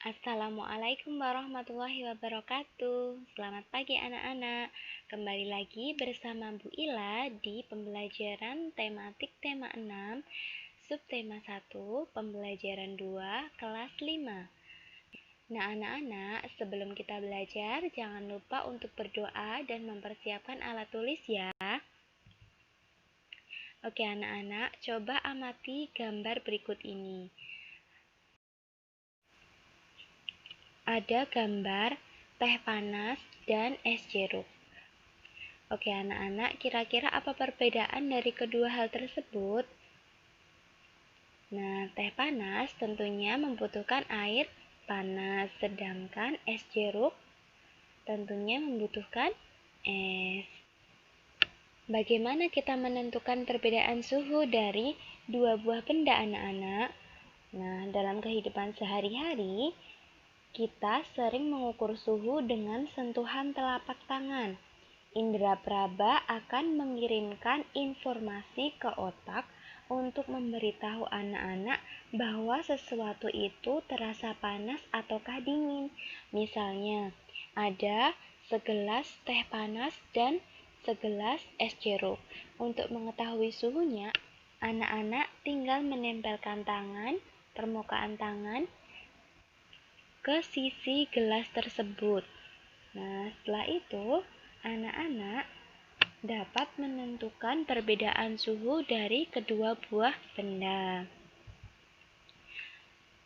Assalamualaikum warahmatullahi wabarakatuh. Selamat pagi anak-anak. Kembali lagi bersama Bu Ila di pembelajaran tematik tema 6, subtema 1, pembelajaran 2, kelas 5. Nah anak-anak, sebelum kita belajar, jangan lupa untuk berdoa dan mempersiapkan alat tulis ya. Oke anak-anak, coba amati gambar berikut ini. Ada gambar teh panas dan es jeruk. Oke anak-anak, kira-kira apa perbedaan dari kedua hal tersebut? Nah, teh panas tentunya membutuhkan air panas, sedangkan es jeruk tentunya membutuhkan es. Bagaimana kita menentukan perbedaan suhu dari dua buah benda anak-anak? Nah, dalam kehidupan sehari-hari, kita sering mengukur suhu dengan sentuhan telapak tangan. Indra praba akan mengirimkan informasi ke otak untuk memberitahu anak-anak bahwa sesuatu itu terasa panas ataukah dingin. Misalnya, ada segelas teh panas dan segelas es jeruk. Untuk mengetahui suhunya, anak-anak tinggal menempelkan permukaan tangan ke sisi gelas tersebut. Nah, setelah itu, anak-anak dapat menentukan perbedaan suhu dari kedua buah benda.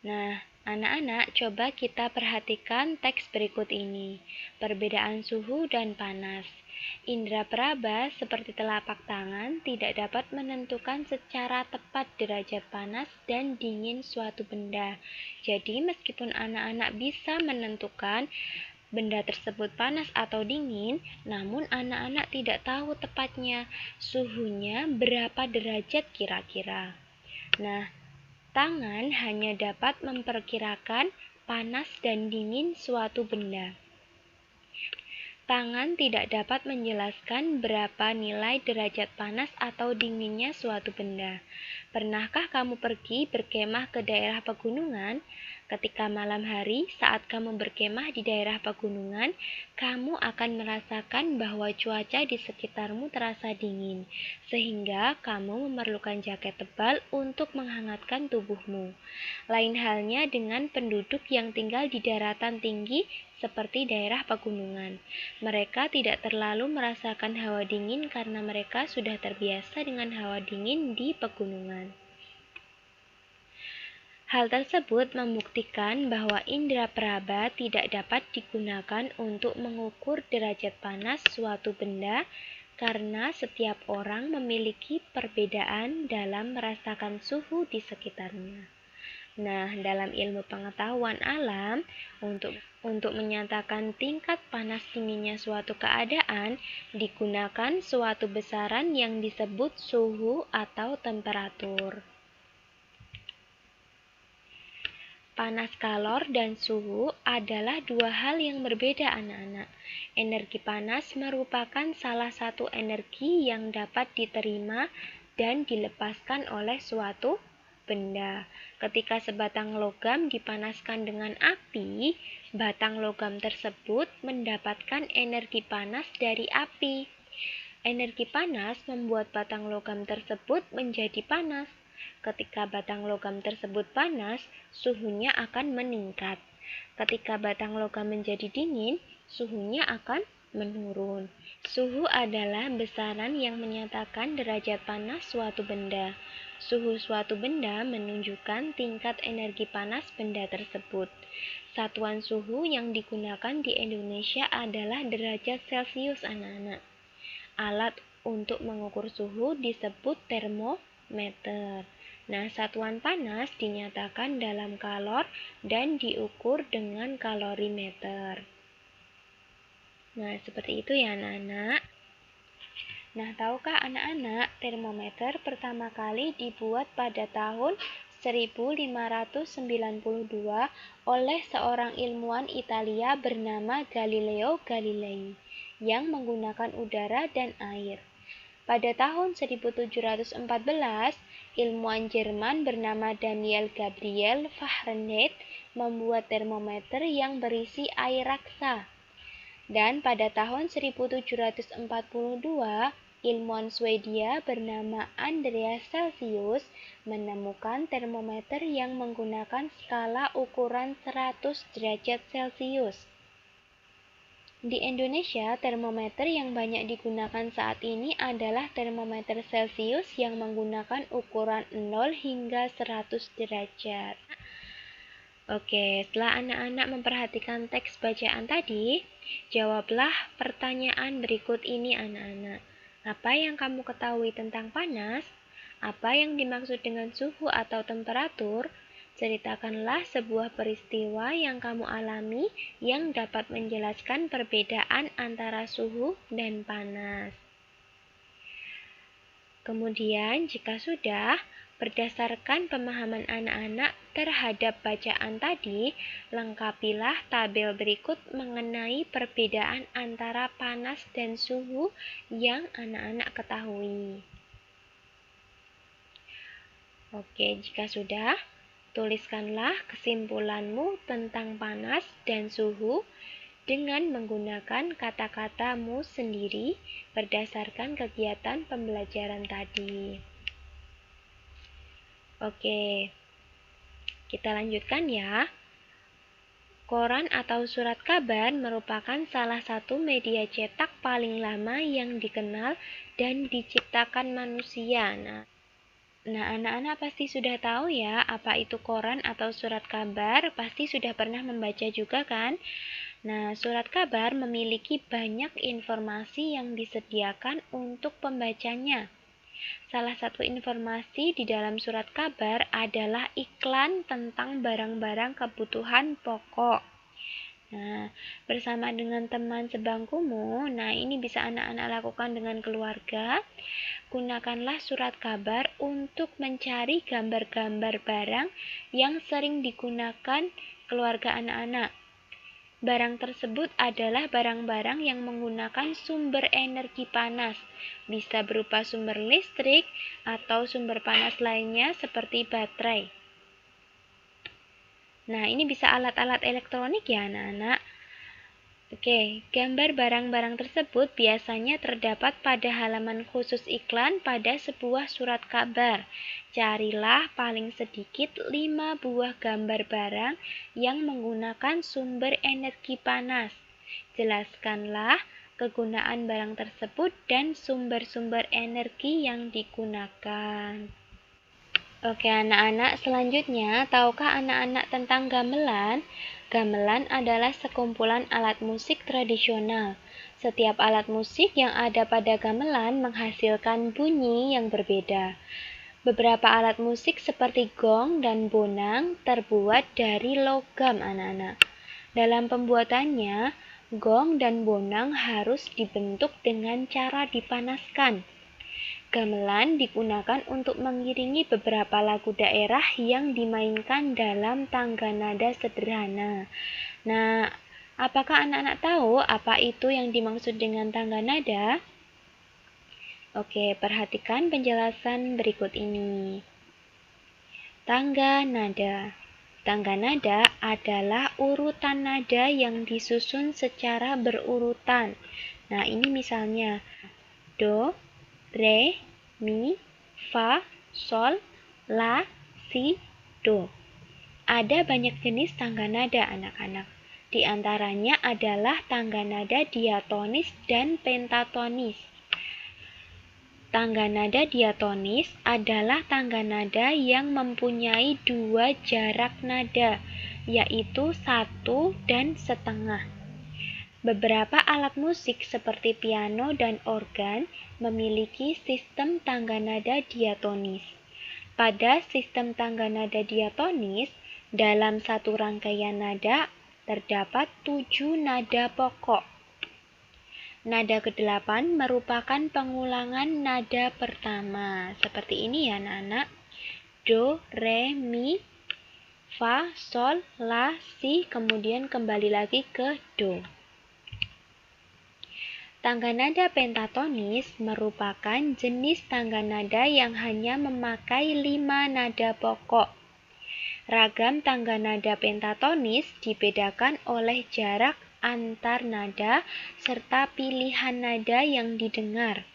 Nah, anak-anak coba kita perhatikan teks berikut ini. Perbedaan suhu dan panas. Indra praba seperti telapak tangan tidak dapat menentukan secara tepat derajat panas dan dingin suatu benda. Jadi, meskipun anak-anak bisa menentukan benda tersebut panas atau dingin, namun anak-anak tidak tahu tepatnya suhunya berapa derajat kira-kira. Nah, tangan hanya dapat memperkirakan panas dan dingin suatu benda. Tangan tidak dapat menjelaskan berapa nilai derajat panas atau dinginnya suatu benda. Pernahkah kamu pergi berkemah ke daerah pegunungan? Ketika malam hari, saat kamu berkemah di daerah pegunungan, kamu akan merasakan bahwa cuaca di sekitarmu terasa dingin, sehingga kamu memerlukan jaket tebal untuk menghangatkan tubuhmu. Lain halnya dengan penduduk yang tinggal di daratan tinggi seperti daerah pegunungan. Mereka tidak terlalu merasakan hawa dingin karena mereka sudah terbiasa dengan hawa dingin di pegunungan. Hal tersebut membuktikan bahwa indra praba tidak dapat digunakan untuk mengukur derajat panas suatu benda karena setiap orang memiliki perbedaan dalam merasakan suhu di sekitarnya. Nah, dalam ilmu pengetahuan alam, untuk menyatakan tingkat panas dinginnya suatu keadaan, digunakan suatu besaran yang disebut suhu atau temperatur. Panas kalor dan suhu adalah dua hal yang berbeda anak-anak. Energi panas merupakan salah satu energi yang dapat diterima dan dilepaskan oleh suatu benda. Ketika sebatang logam dipanaskan dengan api, batang logam tersebut mendapatkan energi panas dari api. Energi panas membuat batang logam tersebut menjadi panas. Ketika batang logam tersebut panas, suhunya akan meningkat. Ketika batang logam menjadi dingin, suhunya akan menurun. Suhu adalah besaran yang menyatakan derajat panas suatu benda. Suhu suatu benda menunjukkan tingkat energi panas benda tersebut. Satuan suhu yang digunakan di Indonesia adalah derajat Celcius anak-anak. Alat untuk mengukur suhu disebut termometer. Nah, satuan panas dinyatakan dalam kalor dan diukur dengan kalorimeter. Nah, seperti itu ya anak-anak. Nah, tahukah anak-anak termometer pertama kali dibuat pada tahun 1592 oleh seorang ilmuwan Italia bernama Galileo Galilei yang menggunakan udara dan air. Pada tahun 1714, Ilmuwan Jerman bernama Daniel Gabriel Fahrenheit membuat termometer yang berisi air raksa. Dan pada tahun 1742, ilmuwan Swedia bernama Andreas Celsius menemukan termometer yang menggunakan skala ukuran 100 derajat Celcius. Di Indonesia, termometer yang banyak digunakan saat ini adalah termometer Celcius yang menggunakan ukuran 0 hingga 100 derajat. Oke, setelah anak-anak memperhatikan teks bacaan tadi, jawablah pertanyaan berikut ini anak-anak. Apa yang kamu ketahui tentang panas? Apa yang dimaksud dengan suhu atau temperatur? Ceritakanlah sebuah peristiwa yang kamu alami yang dapat menjelaskan perbedaan antara suhu dan panas. Kemudian, jika sudah, berdasarkan pemahaman anak-anak terhadap bacaan tadi, lengkapilah tabel berikut mengenai perbedaan antara panas dan suhu yang anak-anak ketahui. Oke, jika sudah, tuliskanlah kesimpulanmu tentang panas dan suhu dengan menggunakan kata-katamu sendiri berdasarkan kegiatan pembelajaran tadi. Oke, kita lanjutkan ya. Koran atau surat kabar merupakan salah satu media cetak paling lama yang dikenal dan diciptakan manusia. Nah, anak-anak pasti sudah tahu ya apa itu koran atau surat kabar, pasti sudah pernah membaca juga kan? Nah, surat kabar memiliki banyak informasi yang disediakan untuk pembacanya. Salah satu informasi di dalam surat kabar adalah iklan tentang barang-barang kebutuhan pokok. Nah, bersama dengan teman sebangkumu, ini bisa anak-anak lakukan dengan keluarga. Gunakanlah surat kabar untuk mencari gambar-gambar barang yang sering digunakan keluarga anak-anak. Barang tersebut adalah barang-barang yang menggunakan sumber energi panas, bisa berupa sumber listrik atau sumber panas lainnya seperti baterai. Nah, ini bisa alat-alat elektronik ya anak-anak. Oke, gambar barang-barang tersebut biasanya terdapat pada halaman khusus iklan pada sebuah surat kabar. Carilah paling sedikit 5 buah gambar barang yang menggunakan sumber energi panas. Jelaskanlah kegunaan barang tersebut dan sumber-sumber energi yang digunakan. Oke anak-anak, selanjutnya, tahukah anak-anak tentang gamelan? Gamelan adalah sekumpulan alat musik tradisional. Setiap alat musik yang ada pada gamelan menghasilkan bunyi yang berbeda. Beberapa alat musik seperti gong dan bonang terbuat dari logam anak-anak. Dalam pembuatannya, gong dan bonang harus dibentuk dengan cara dipanaskan. Gamelan digunakan untuk mengiringi beberapa lagu daerah yang dimainkan dalam tangga nada sederhana. Nah, apakah anak-anak tahu apa itu yang dimaksud dengan tangga nada? Oke, perhatikan penjelasan berikut ini. Tangga nada. Tangga nada adalah urutan nada yang disusun secara berurutan. Nah, ini misalnya do, re, mi, fa, sol, la, si, do. Ada banyak jenis tangga nada anak-anak. Di antaranya adalah tangga nada diatonis dan pentatonis. Tangga nada diatonis adalah tangga nada yang mempunyai 2 jarak nada, yaitu 1 dan setengah. Beberapa alat musik seperti piano dan organ memiliki sistem tangga nada diatonis. Pada sistem tangga nada diatonis, dalam satu rangkaian nada terdapat 7 nada pokok. Nada ke-8 merupakan pengulangan nada pertama. Seperti ini ya anak-anak. Do, re, mi, fa, sol, la, si, kemudian kembali lagi ke do. Tangga nada pentatonis merupakan jenis tangga nada yang hanya memakai 5 nada pokok. Ragam tangga nada pentatonis dibedakan oleh jarak antar nada serta pilihan nada yang didengar.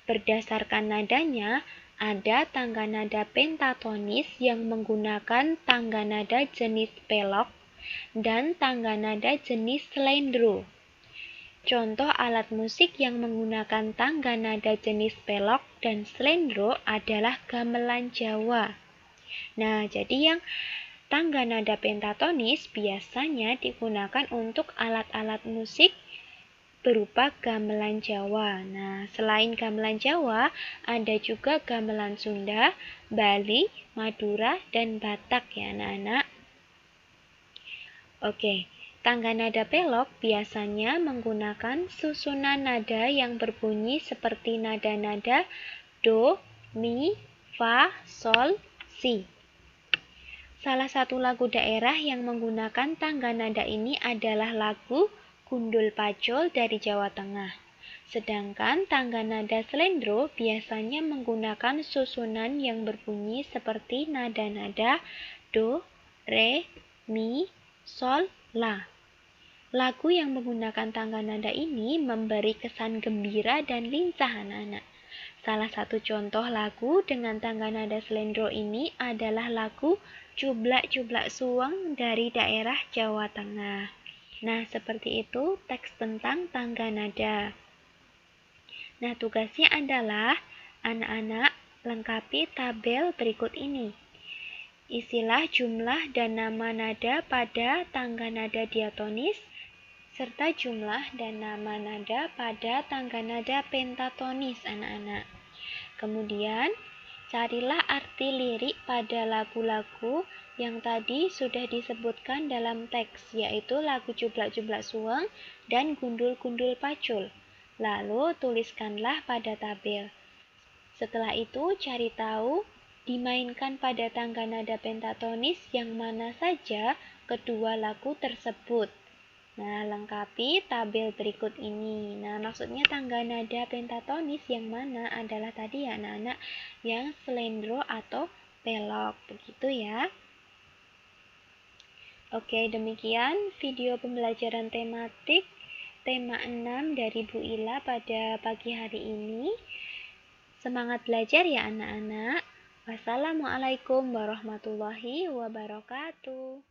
Berdasarkan nadanya, ada tangga nada pentatonis yang menggunakan tangga nada jenis pelok dan tangga nada jenis slendro. Contoh alat musik yang menggunakan tangga nada jenis pelok dan slendro adalah gamelan Jawa. Nah, jadi yang tangga nada pentatonis biasanya digunakan untuk alat-alat musik berupa gamelan Jawa. Nah, selain gamelan Jawa, ada juga gamelan Sunda, Bali, Madura, dan Batak ya anak-anak. Oke, tangga nada pelok biasanya menggunakan susunan nada yang berbunyi seperti nada-nada do, mi, fa, sol, si. Salah satu lagu daerah yang menggunakan tangga nada ini adalah lagu Gundul Pacul dari Jawa Tengah. Sedangkan tangga nada slendro biasanya menggunakan susunan yang berbunyi seperti nada-nada do, re, mi, sol, la. Lagu yang menggunakan tangga nada ini memberi kesan gembira dan lincah anak-anak. Salah satu contoh lagu dengan tangga nada slendro ini adalah lagu Cublak-Cublak Suweng dari daerah Jawa Tengah. Nah, seperti itu teks tentang tangga nada. Nah, tugasnya adalah anak-anak lengkapi tabel berikut ini. Isilah jumlah dan nama nada pada tangga nada diatonis, serta jumlah dan nama nada pada tangga nada pentatonis anak-anak. Kemudian, carilah arti lirik pada lagu-lagu yang tadi sudah disebutkan dalam teks, yaitu lagu Cublak-Cublak Suweng dan Gundul-Gundul Pacul. Lalu tuliskanlah pada tabel. Setelah itu, cari tahu dimainkan pada tangga nada pentatonis yang mana saja kedua lagu tersebut. Nah, lengkapi tabel berikut ini. Nah, maksudnya tangga nada pentatonis yang mana adalah tadi ya anak-anak, yang slendro atau pelok. Begitu ya. Oke, demikian video pembelajaran tematik tema 6 dari Bu Ila pada pagi hari ini. Semangat belajar ya anak-anak. Wassalamualaikum warahmatullahi wabarakatuh.